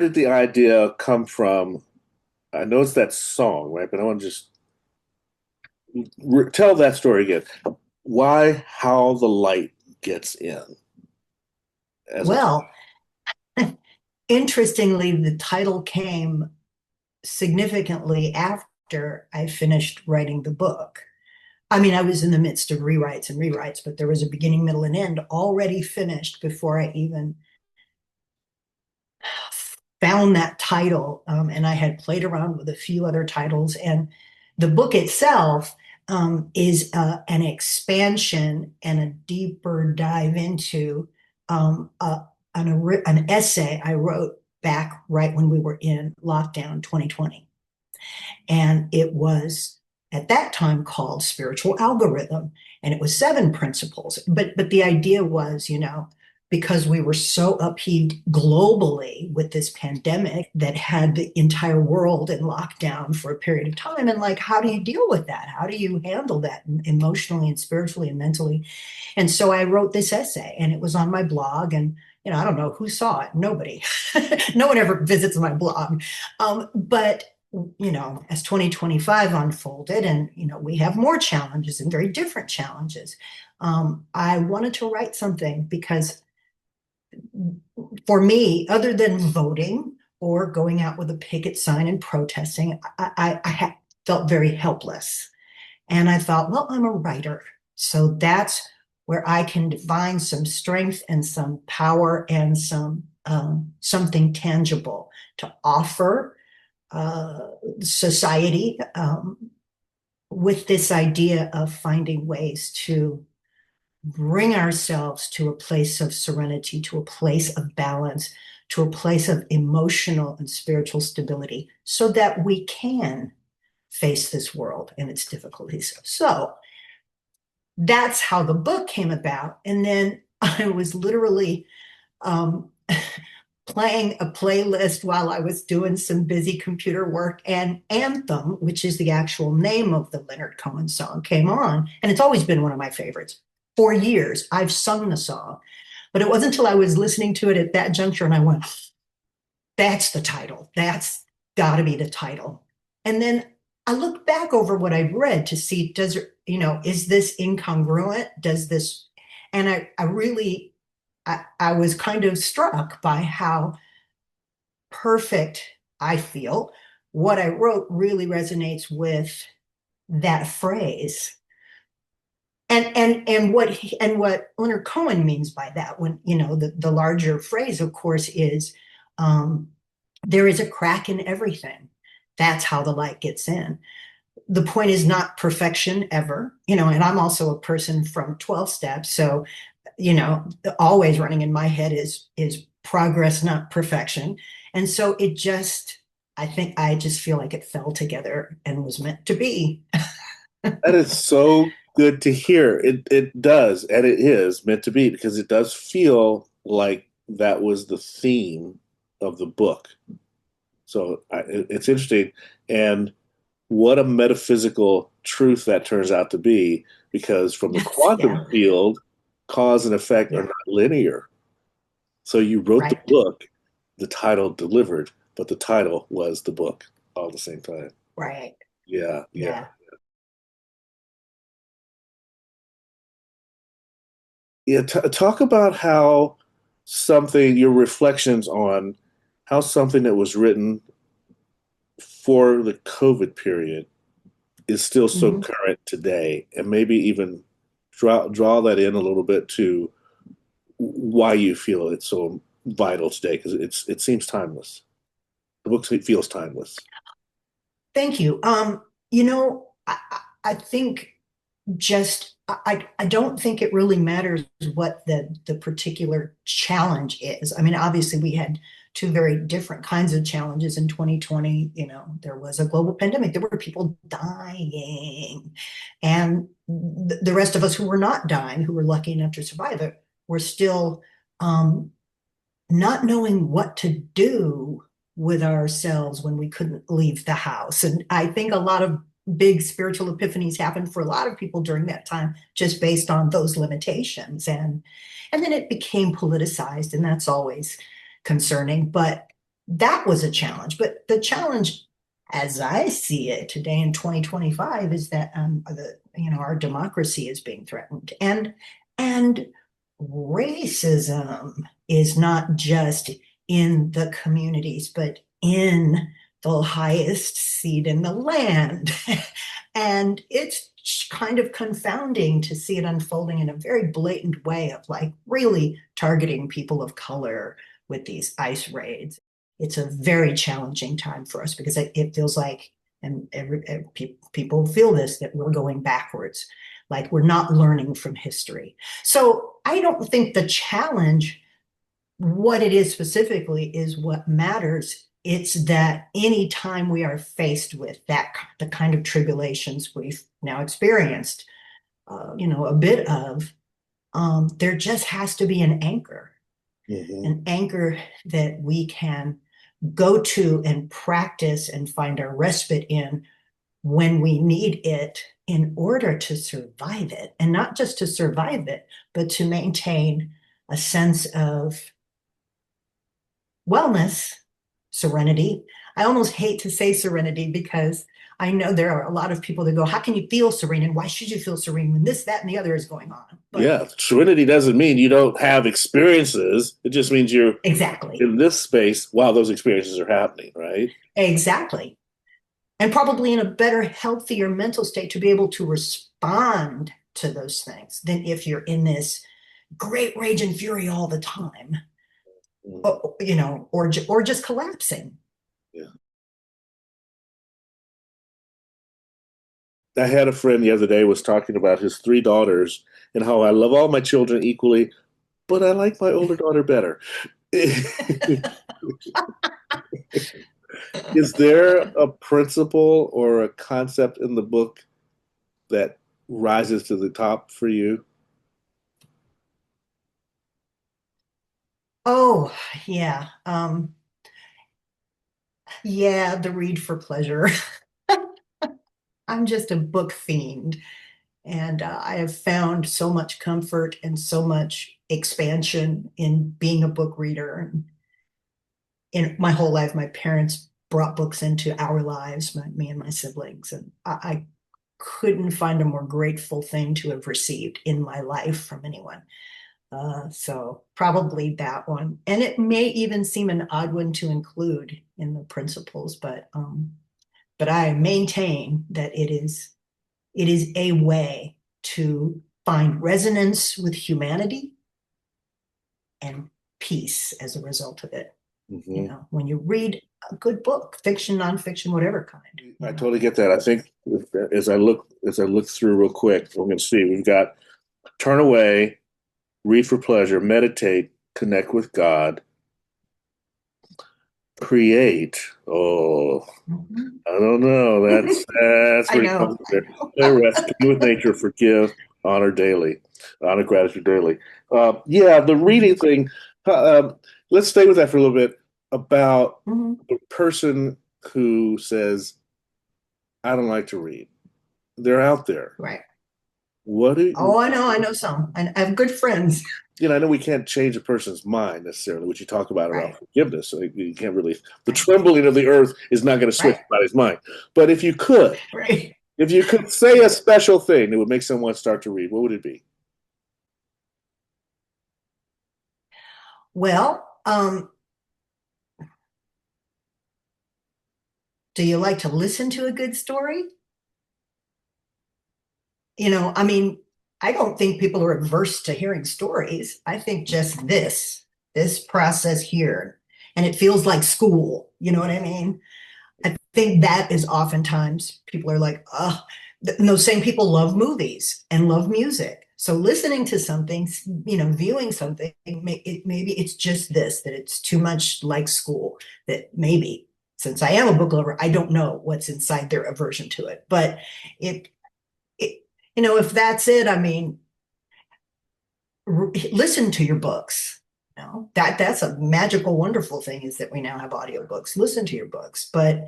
did the idea come from? I know it's that song, right? But I want to just tell that story again. Why, how the light gets in as a Well, interestingly, the title came significantly after I finished writing the book. I mean, I was in the midst of rewrites and rewrites, but there was a beginning, middle, and end already finished before I even found that title. And I had played around with a few other titles. And the book itself is an expansion and a deeper dive into an essay I wrote back right when we were in lockdown 2020. And it was at that time called Spiritual Algorithm. And it was 7 principles. But the idea was, because we were so upheaved globally with this pandemic that had the entire world in lockdown for a period of time. And like, how do you deal with that? How do you handle that emotionally and spiritually and mentally? And so I wrote this essay and it was on my blog. And, I don't know who saw it. Nobody. No one ever visits my blog. But as 2025 unfolded and, we have more challenges and very different challenges, I wanted to write something because for me, other than voting or going out with a picket sign and protesting, I felt very helpless. And I thought, well, I'm a writer. So that's where I can find some strength and some power and something tangible to offer society, with this idea of finding ways to bring ourselves to a place of serenity, to a place of balance, to a place of emotional and spiritual stability, so that we can face this world and its difficulties. So that's how the book came about. And then I was literally um, playing a playlist while I was doing some busy computer work, and Anthem, which is the actual name of the Leonard Cohen song, came on. And it's always been one of my favorites. For years, I've sung the song, but it wasn't until I was listening to it at that juncture and I went, that's the title. That's got to be the title. And then I looked back over what I've read to see, is this incongruent? Does this, and I really, I was kind of struck by how perfect I feel. What I wrote really resonates with that phrase. And what Leonard Cohen means by that, when the larger phrase, of course, is there is a crack in everything. That's how the light gets in. The point is not perfection ever, and I'm also a person from 12 steps. So, always running in my head is progress, not perfection. And so I just feel like it fell together and was meant to be. That is so good to hear. It does, and it is meant to be because it does feel like that was the theme of the book. So it's interesting, and what a metaphysical truth that turns out to be, because from the Yes, quantum yeah, field, cause and effect are yeah, not linear. So you wrote the right, book, the title delivered, but the title was the book all at the same time. right, Yeah, yeah. yeah. Yeah, talk about how your reflections on how something that was written for the COVID period is still so Mhm. current today, and maybe even draw that in a little bit to why you feel it's so vital today, because it seems timeless. The book feels timeless. Thank you. I think just I don't think it really matters what the particular challenge is. I mean, obviously we had two very different kinds of challenges in 2020. There was a global pandemic. There were people dying, and the rest of us who were not dying, who were lucky enough to survive it, were still um, not knowing what to do with ourselves when we couldn't leave the house. And I think a lot of big spiritual epiphanies happened for a lot of people during that time, just based on those limitations. And then it became politicized, and that's always concerning. But that was a challenge. But the challenge, as I see it today in 2025, is that our democracy is being threatened, and racism is not just in the communities, but in the highest seat in the land. And it's kind of confounding to see it unfolding in a very blatant way of like really targeting people of color with these ICE raids. It's a very challenging time for us because it feels like, and people feel this, that we're going backwards, like we're not learning from history. So I don't think the challenge, what it is specifically, is what matters. It's that anytime we are faced with the kind of tribulations we've now experienced, a bit of, there just has to be Hmm. an anchor that we can go to and practice and find our respite in when we need it in order to survive it. And not just to survive it, but to maintain a sense of wellness, serenity. I almost hate to say serenity because I know there are a lot of people that go, how can you feel serene? And why should you feel serene when this, that, and the other is going on? But Yeah, serenity doesn't mean you don't have experiences. It just means you're exactly, in this space while those experiences are happening, right? exactly. And probably in a better, healthier mental state to be able to respond to those things than if you're in this great rage and fury all the time, Mm, or just collapsing. yeah. I had a friend the other day was talking about his three daughters and how I love all my children equally, but I like my older daughter better. Is there a principle or a concept in the book that rises to the top for you? Oh, yeah. Yeah, the read for pleasure. I'm just a book fiend, and I have found so much comfort and so much expansion in being a book reader. And in my whole life, my parents brought books into our lives, me and my siblings, and I couldn't find a more grateful thing to have received in my life from anyone. So probably that one, and it may even seem an odd one to include in the principles, but I maintain that it is a way to find resonance with humanity and peace as a result of it. Hmm. When you read a good book, fiction, nonfiction, whatever kind, I totally get that. I think as I look through real quick, we're going to see we've got turn away, read for pleasure, meditate, connect with God, create. Oh, Mhm. I don't know. That's I where you come know, from I there. know. Play, rest, commune with nature, forgive, honor daily, honor gratitude daily. Yeah, the reading thing. Let's stay with that for a little bit about Mhm. the person who says, "I don't like to read." They're out there. Right. What do Oh, I know some. I have good friends. I know we can't change a person's mind necessarily, which you talk about Right, forgiveness. So you can't really, the right, trembling of the earth is not going to switch right, anybody's mind. But right, if you could say a right. special thing that would make someone start to read, what would it be? Well, do you like to listen to a good story? I mean, I don't think people are averse to hearing stories. I think just this process here, and it feels like school. You know what I mean? I think that is oftentimes people are like, oh, and those same people love movies and love music. So listening to something, viewing something, maybe it's just this, that it's too much like school, that maybe since I am a book lover, I don't know what's inside their aversion to it. But it, it if that's it, I mean, listen to your books. That's a magical, wonderful thing, is that we now have audiobooks. Listen to your books, but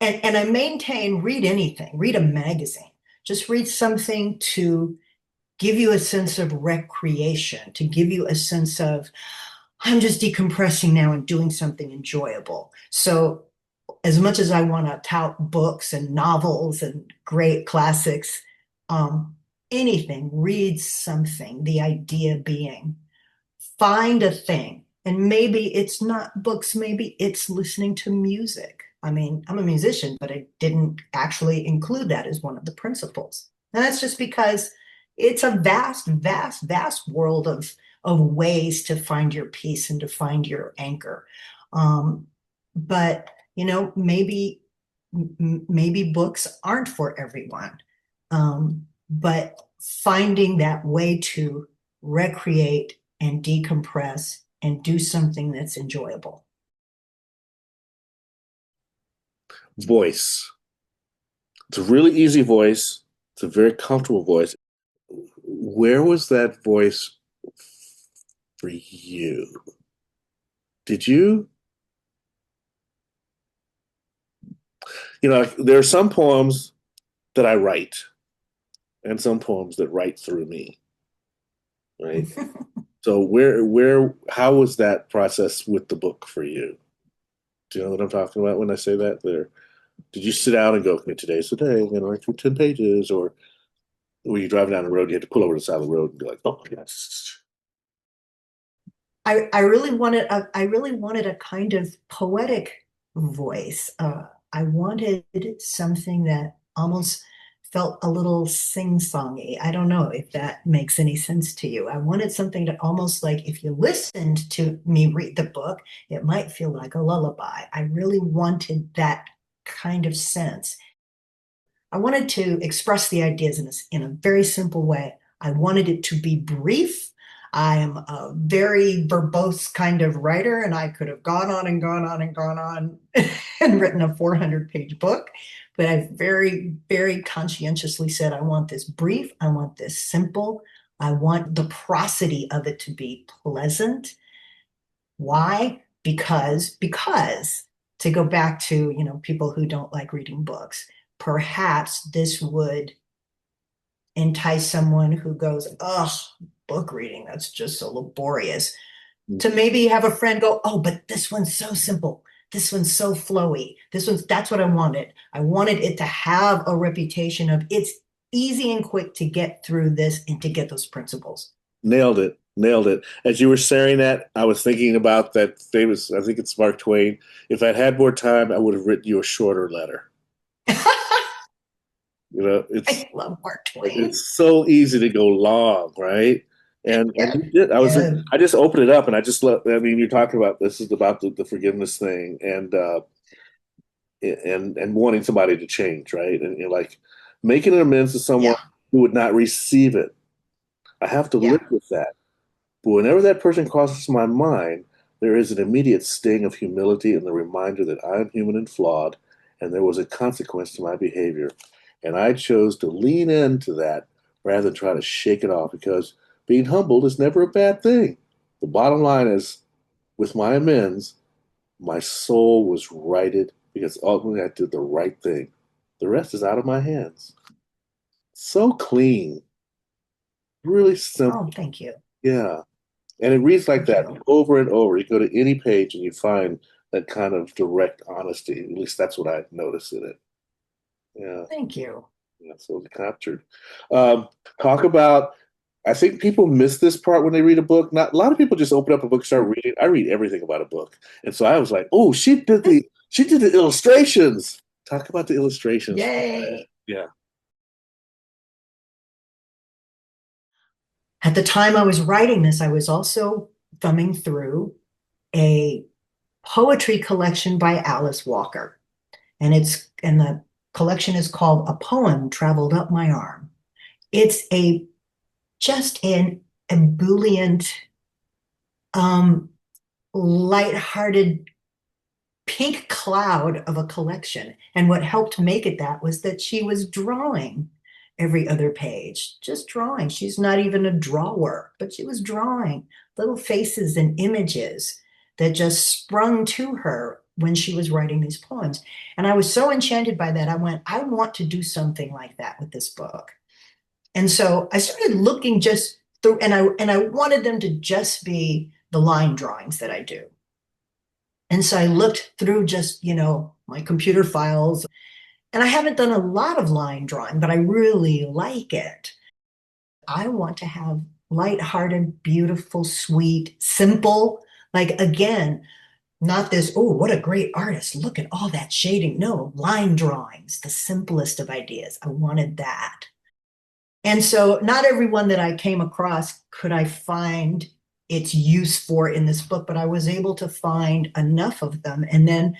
and I maintain, read anything, read a magazine, just read something to give you a sense of recreation, to give you a sense of I'm just decompressing now and doing something enjoyable. So, as much as I want to tout books and novels and great classics, um, anything, read something. The idea being find a thing. And maybe it's not books, maybe it's listening to music. I mean, I'm a musician, but I didn't actually include that as one of the principles. And that's just because it's a vast, vast, vast world of ways to find your peace and to find your anchor. Um, but maybe books aren't for everyone. But finding that way to recreate and decompress and do something that's enjoyable. Voice. It's a really easy voice. It's a very comfortable voice. Where was that voice for you? Did you? There are some poems that I write and some poems that write through me, right? So how was that process with the book for you? Do you know what I'm talking about when I say that? Did you sit down and go, okay, today's the day, I'm going to write through 10 pages? Or were you driving down the road, you had to pull over to the side of the road and be like, oh, yes. I really wanted a kind of poetic voice. I wanted something that almost felt a little sing-songy. I don't know if that makes any sense to you. I wanted something that almost like if you listened to me read the book, it might feel like a lullaby. I really wanted that kind of sense. I wanted to express the ideas in a very simple way. I wanted it to be brief. I am a very verbose kind of writer, and I could have gone on and gone on and gone on and written a 400-page book. But I very, very conscientiously said, I want this brief. I want this simple. I want the prosody of it to be pleasant. Why? Because to go back to, people who don't like reading books, perhaps this would entice someone who goes, "Ugh, book reading, that's just so laborious," to maybe have a friend go, "Oh, but this one's so simple. This one's so flowy. That's what I wanted. I wanted it to have a reputation of it's easy and quick to get through this and to get those principles." Nailed it. Nailed it. As you were saying that, I was thinking about that famous, I think it's Mark Twain. If I'd had more time, I would have written you a shorter letter. It's I love Mark Twain. it's so easy to go long, right? And Yeah. you did. Yeah. I just opened it up and I just let. I mean, you're talking about this is about the forgiveness thing and wanting somebody to change, right? And you're like making an amends to someone Yeah. who would not receive it. I have to live Yeah. with that. But whenever that person crosses my mind, there is an immediate sting of humility and the reminder that I am human and flawed, and there was a consequence to my behavior. And I chose to lean into that rather than try to shake it off because being humbled is never a bad thing. The bottom line is, with my amends, my soul was righted because ultimately I did the right thing. The rest is out of my hands. So clean, really Oh, simple. thank you. Yeah. And it reads like Thank that you. over and over. You go to any page and you find that kind of direct honesty. At least that's what I noticed in it. Yeah, Thank you. yeah. So it's captured. Um, talk about. I think people miss this part when they read a book. Not a lot of people just open up a book, start reading. I read everything about a book, and so I was like, "Oh, she did the illustrations." Talk about the illustrations. Yay. Yeah. At the time I was writing this, I was also thumbing through a poetry collection by Alice Walker. And the collection is called A Poem Traveled Up My Arm. It's a just an ebullient, um, lighthearted pink cloud of a collection. And what helped make it that was that she was drawing every other page, just drawing. She's not even a drawer, but she was drawing little faces and images that just sprung to her when she was writing these poems. And I was so enchanted by that. I went, I want to do something like that with this book. And so I started looking just through, and I wanted them to just be the line drawings that I do. And so I looked through just, my computer files, and I haven't done a lot of line drawing, but I really like it. I want to have lighthearted, beautiful, sweet, simple, like again, not this, oh, what a great artist. Look at all that shading. No, line drawings, the simplest of ideas. I wanted that. And so not everyone that I came across could I find its use for in this book, but I was able to find enough of them. And then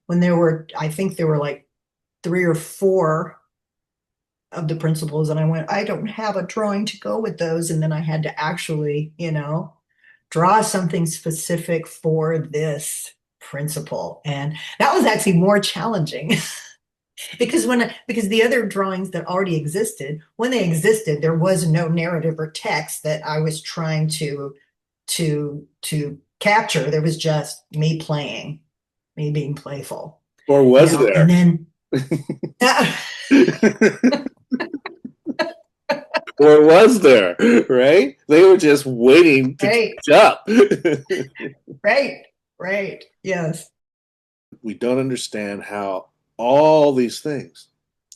when I think there were like 3 or 4 of the principles, and I went, I don't have a drawing to go with those. And then I had to actually, draw something specific for this principle. And that was actually more challenging because the other drawings that already existed, when they existed, there was no narrative or text that I was trying to capture. There was just me playing, me being playful, Or was there? and then Or was there? Right? They were just waiting to right, catch up. right, yes. We don't understand how all these things,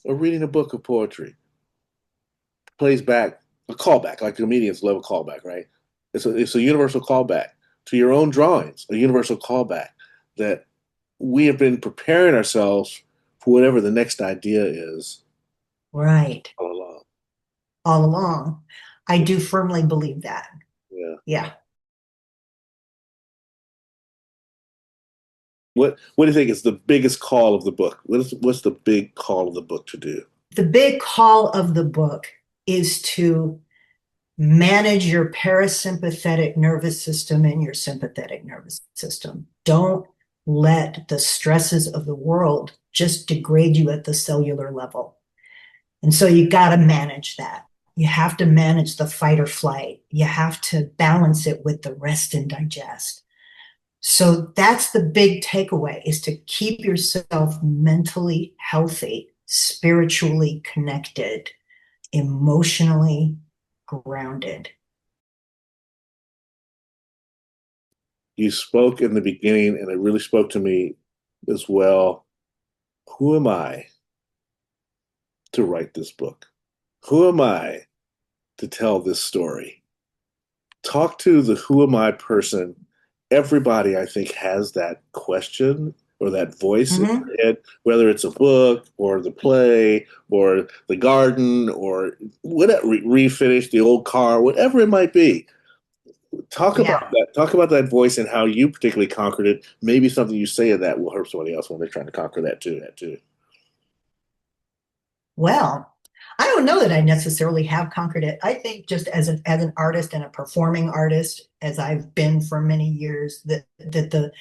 or reading a book of poetry, plays back a callback, like comedians love a callback, right? It's a universal callback to your own drawings, a universal callback that we have been preparing ourselves for whatever the next idea is Right. all along. All along. I do firmly believe that. Yeah. Yeah. What do you think is the biggest call of the book? What's the big call of the book to do? The big call of the book is to manage your parasympathetic nervous system and your sympathetic nervous system. Don't let the stresses of the world just degrade you at the cellular level. And so you got to manage that. You have to manage the fight or flight. You have to balance it with the rest and digest. So that's the big takeaway, is to keep yourself mentally healthy, spiritually connected, emotionally grounded. You spoke in the beginning, and it really spoke to me as well. Who am I to write this book? Who am I to tell this story? Talk to the who am I person. Everybody, I think, has that question or that voice in Mm-hmm. their head, whether it's a book or the play or the garden or whatever, refinish the old car, whatever it might be. Talk about Yeah. that. Talk about that voice and how you particularly conquered it. Maybe something you say in that will help somebody else when they're trying to conquer that too. That too. Well, I don't know that I necessarily have conquered it. I think just as an artist and a performing artist, as I've been for many years, that the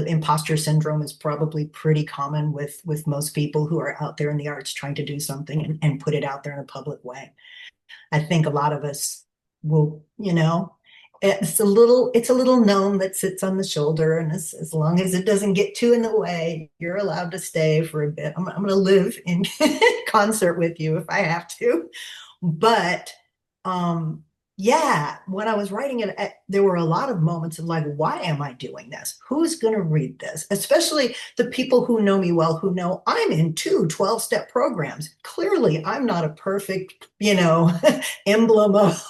imposter syndrome is probably pretty common with most people who are out there in the arts trying to do something and put it out there in a public way. I think a lot of us will, it's a little gnome that sits on the shoulder, and as long as it doesn't get too in the way, you're allowed to stay for a bit. I'm going to live in concert with you if I have to. But yeah, when I was writing it, there were a lot of moments of like, why am I doing this? Who's going to read this? Especially the people who know me well, who know I'm in 2 12-step programs. Clearly, I'm not a perfect, emblem of,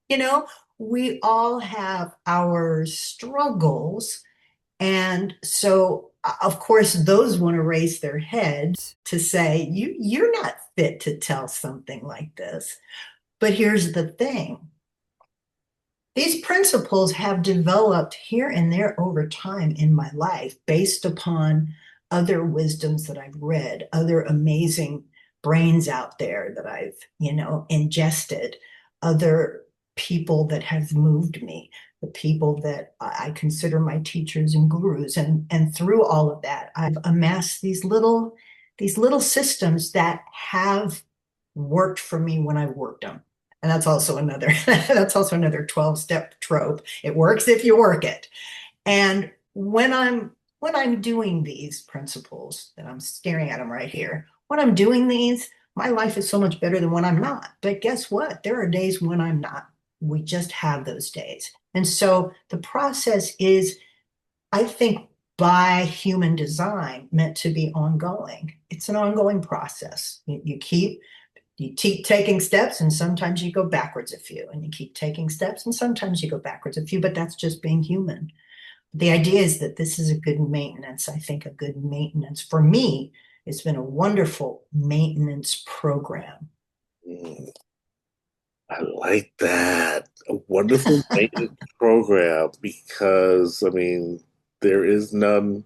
you know, we all have our struggles. And so, of course, those want to raise their heads to say, you're not fit to tell something like this. But here's the thing. These principles have developed here and there over time in my life based upon other wisdoms that I've read, other amazing brains out there that I've, ingested, other people that have moved me, the people that I consider my teachers and gurus. And through all of that, I've amassed these little systems that have worked for me when I worked them. And that's also another 12-step trope. It works if you work it. And when I'm doing these principles, that I'm staring at them right here, when I'm doing these, my life is so much better than when I'm not. But guess what? There are days when I'm not. We just have those days. And so the process is, I think, by human design, meant to be ongoing. It's an ongoing process. You keep taking steps, and sometimes you go backwards a few, and you keep taking steps, and sometimes you go backwards a few, but that's just being human. The idea is that this is a good maintenance. I think a good maintenance for me, it's been a wonderful maintenance program. Mm, I like that. A wonderful maintenance program because I mean there is none.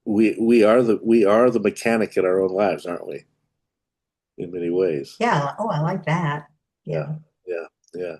We are the mechanic in our own lives, aren't we? In many ways. Yeah. Oh, I like that. Yeah, Yeah. yeah, yeah.